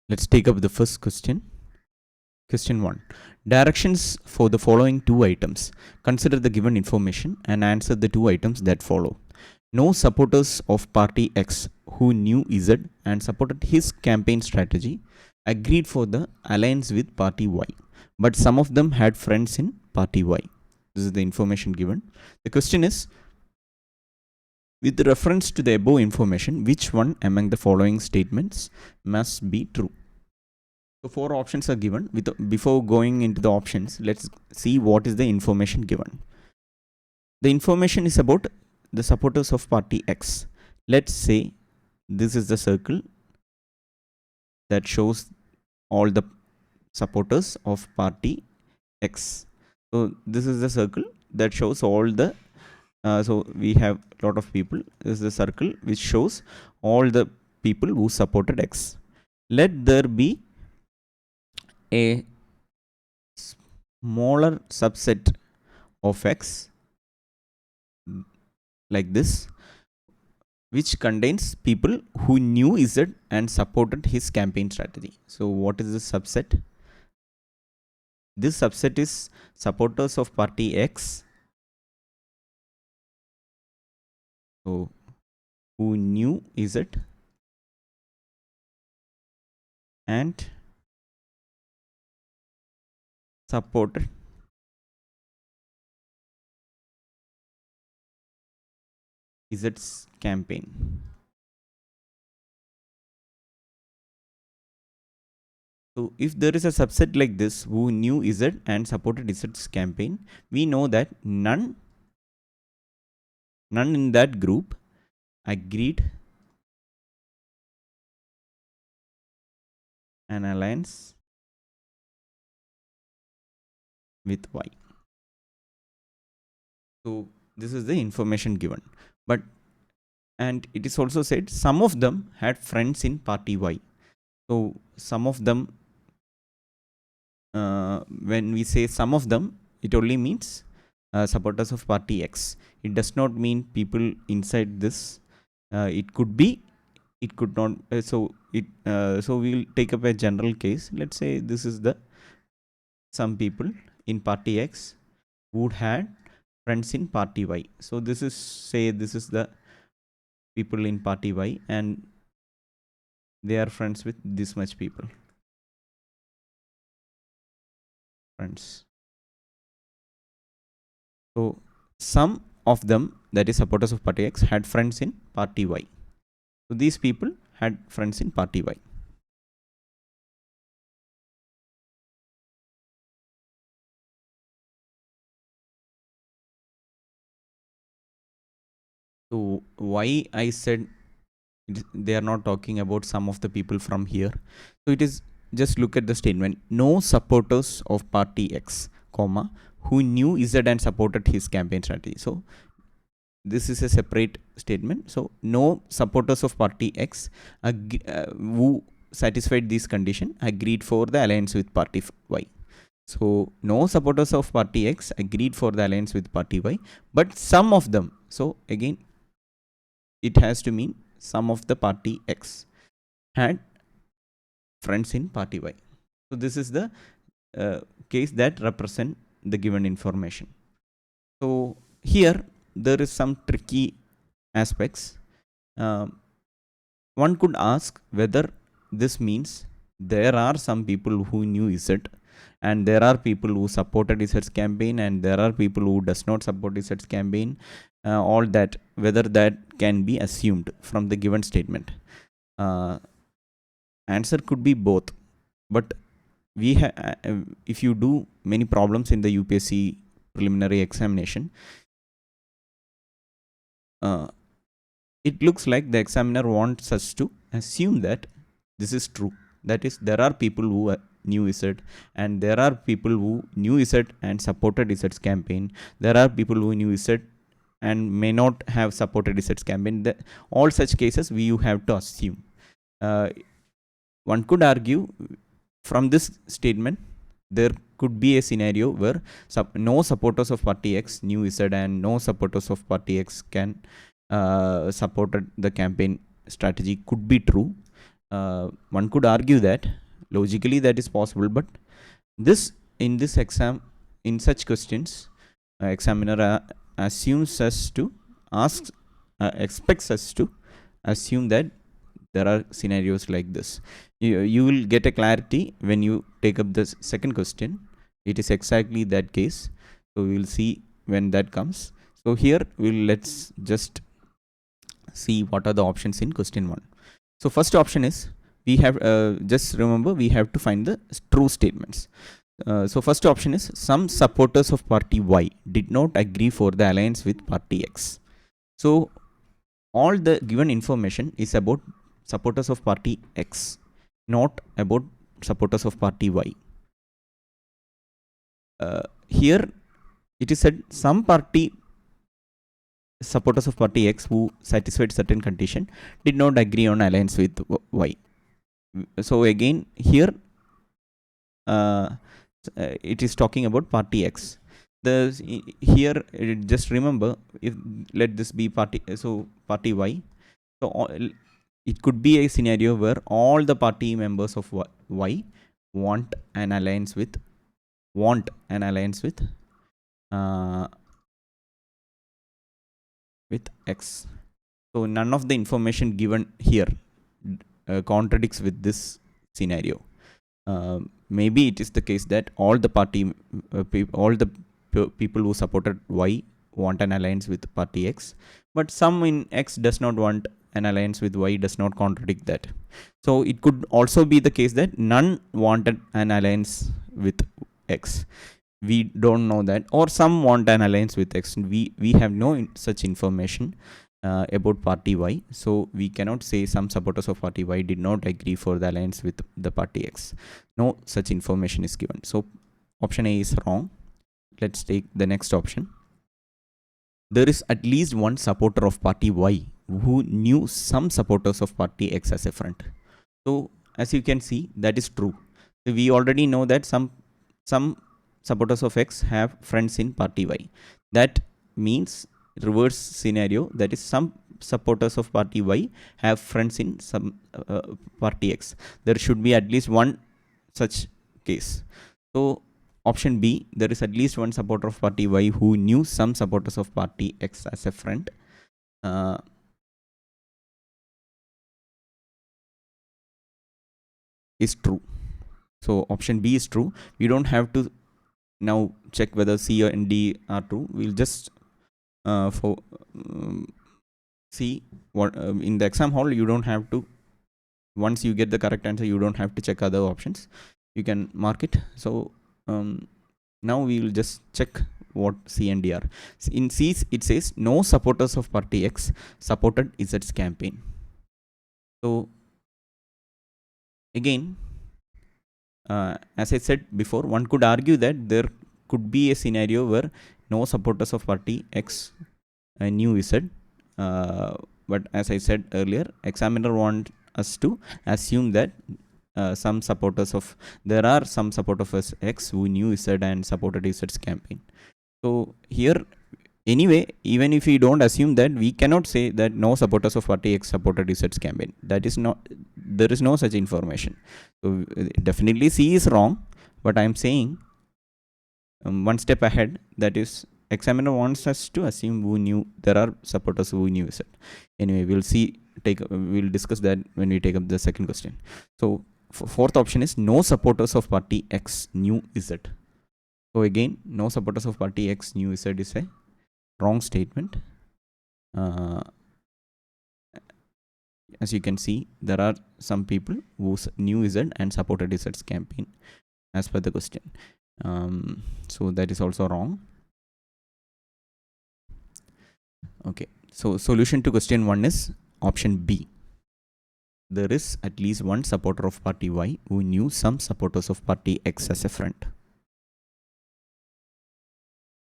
Let's take up the first question. Question 1. Directions for the following two items. Consider the given information and answer the two items that follow. No supporters of party X who knew Z and supported his campaign strategy agreed for the alliance with party Y, but some of them had friends in party Y. This is the information given. The question is, with reference to the above information, which one among the following statements must be true? So 4 options are given. Before going into the options, let's see what is the information given. The information is about the supporters of party X. Let's say this is the circle that shows all the supporters of party X. So this is the circle that shows all the so we have a lot of people. This is the circle which shows all the people who supported X. Let there be a smaller subset of X like this, which contains people who knew Z and supported his campaign strategy. So what is this subset? This subset is supporters of party X, so who knew Z and supported Z's campaign. So if there is a subset like this who knew Z and supported Z's campaign, we know that none in that group agreed an alliance with Y. So this is the information given. And it is also said some of them had friends in party Y. So some of them, when we say some of them, it only means supporters of party X. It does not mean people inside this. It could be, it could not. So we will take up a general case. Let's say this is the some people in party X who had friends in party Y. So this is the people in party Y and they are friends with this much people. Friends. So some of them, that is supporters of party X, had friends in party Y. So these people had friends in party Y. So why I said they are not talking about some of the people from here. So it is, just look at the statement. No supporters of party X, comma, who knew Z and supported his campaign strategy. So this is a separate statement. So no supporters of party X who satisfied this condition agreed for the alliance with party Y. So no supporters of party X agreed for the alliance with party Y, but some of them. So again, it has to mean some of the party X had friends in party Y. So this is the case that represent the given information. So here there is some tricky aspects. One could ask whether this means there are some people who knew Z and there are people who supported Z's campaign and there are people who does not support Z's campaign. All that, whether that can be assumed from the given statement. Answer could be both, but we if you do many problems in the UPSC preliminary examination, it looks like the examiner wants us to assume that this is true. That is, there are people who knew Z and there are people who knew Z and supported Z's campaign. There are people who knew Z and may not have supported Z's campaign. All such cases you have to assume. One could argue from this statement there could be a scenario where no supporters of party X knew Z and no supporters of party X can supported the campaign strategy could be true. One could argue that logically that is possible, but this in this exam, in such questions, examiner assumes us to ask, expects us to assume that there are scenarios like this. You will get a clarity when you take up the second question. It is exactly that case. So we will see when that comes. So here let's just see what are the options in question 1. So first option is, we have just remember we have to find the true statements. So first option is, some supporters of party Y did not agree for the alliance with party X. So all the given information is about supporters of party X, not about supporters of party Y. Here it is said some party supporters of party X who satisfied certain condition did not agree on alliance with Y. So again here it is talking about party X. Here just remember, if let this be party, so party Y, so it could be a scenario where all the party members of Y want an alliance with with X. So none of the information given here contradicts with this scenario. Maybe it is the case that all the people who supported Y want an alliance with party X, but some in X does not want an alliance with Y, does not contradict that. So it could also be the case that none wanted an alliance with X. We don't know that, or some want an alliance with X. We have no such information about party Y, so we cannot say some supporters of party Y did not agree for the alliance with the party X. No such information is given, so option A is wrong. Let's take the next option. There is at least one supporter of party Y who knew some supporters of party X as a friend. So as you can see, that is true. So we already know that some supporters of X have friends in party Y. That means reverse scenario, that is some supporters of party Y have friends in some party X. There should be at least one such case. So option B, there is at least one supporter of party Y who knew some supporters of party X as a friend. Is true. So option B is true. We don't have to now check whether C and D are true. We'll just see what in the exam hall, you don't have to, once you get the correct answer, you don't have to check other options, you can mark it. So now we will just check what C and D are. In C it says no supporters of party X supported Z's campaign. So again, as I said before, one could argue that there could be a scenario where no supporters of party X knew Z. But as I said earlier, examiner wants us to assume that there are some supporters of X who knew Z and supported Z's campaign. So here, anyway, even if we don't assume that, we cannot say that no supporters of party X supported Z's campaign. That is not, there is no such information. So definitely C is wrong, but I am saying one step ahead, that is examiner wants us to assume who knew, there are supporters who knew Z. Anyway, we'll discuss that when we take up the second question. So fourth option is no supporters of party X knew Z. So again, no supporters of party X knew Z is a wrong statement. As you can see, there are some people who knew Z and supported Z's campaign as per the question. So that is also wrong. Okay, so solution to question 1 is option B. There is at least one supporter of party Y who knew some supporters of party X as a friend.